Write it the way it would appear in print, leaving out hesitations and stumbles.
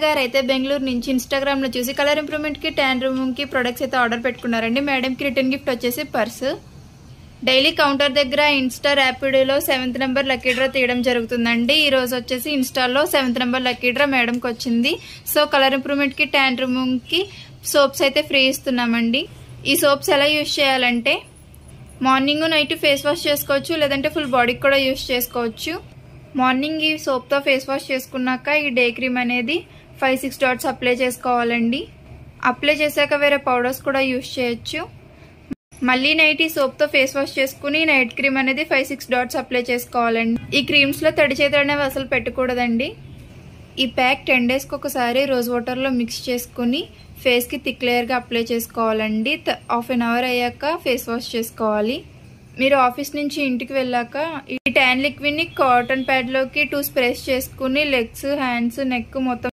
గారు అయితే బెంగళూరు నుంచి ఇన్స్టాగ్రామ్ లో చూసి కలర్ ఇంప్రూవ్మెంట్ కి ట్యాన్ రిమూవ్ కి ప్రొడక్ట్స్ అయితే ఆర్డర్ పెట్టుకున్నారండి. మేడం కి రిటర్న్ గిఫ్ట్ వచ్చేసి పర్సు. డైలీ కౌంటర్ దగ్గర ఇన్స్టా ర్యాపిడోలో 7th నెంబర్ లక్కీ డ్రా తీయడం జరుగుతుందండి. ఈ రోజు వచ్చేసి ఇన్స్టాలో 7th నెంబర్ లక్కీ డ్రా మేడంకి వచ్చింది. సో కలర్ ఇంప్రూవ్మెంట్ కి ట్యాన్ రిమూవ్ కి సోప్స్ అయితే ఫ్రీ ఇస్తున్నామండి. ఈ సోప్స్ ఎలా యూజ్ చేయాలంటే మార్నింగ్ నైట్ ఫేస్ వాష్ చేసుకోవచ్చు, లేదంటే ఫుల్ బాడీకి కూడా యూజ్ చేసుకోవచ్చు. మార్నింగ్ ఈ సోప్ తో ఫేస్ వాష్ చేసుకున్నాక ఈ డే క్రీమ్ అనేది 5-6 డాట్స్ అప్లై చేసుకోవాలండి. అప్లై చేశాక వేరే పౌడర్స్ కూడా యూజ్ చేయొచ్చు. మళ్ళీ నైట్ ఈ సోప్ తో ఫేస్ వాష్ చేసుకుని నైట్ క్రీమ్ అనేది 5-6 డాట్స్ అప్లై చేసుకోవాలండి. ఈ క్రీమ్స్ లో తడి చేతులు అనేవి అసలు పెట్టకూడదండి. ఈ ప్యాక్ 10 డేస్కి ఒకసారి రోజ్ వాటర్ లో మిక్స్ చేసుకుని ఫేస్ కి థిక్ లేయర్ గా అప్లై చేసుకోవాలండి. హాఫ్ అన్ అవర్ అయ్యాక ఫేస్ వాష్ చేసుకోవాలి. మీరు ఆఫీస్ నుంచి ఇంటికి వెళ్ళాక ఈ ట్యాన్ లిక్విడ్ ని కాటన్ ప్యాడ్ లోకి 2 స్ప్రేస్ చేసుకుని లెగ్స్, హ్యాండ్స్, నెక్ మొత్తం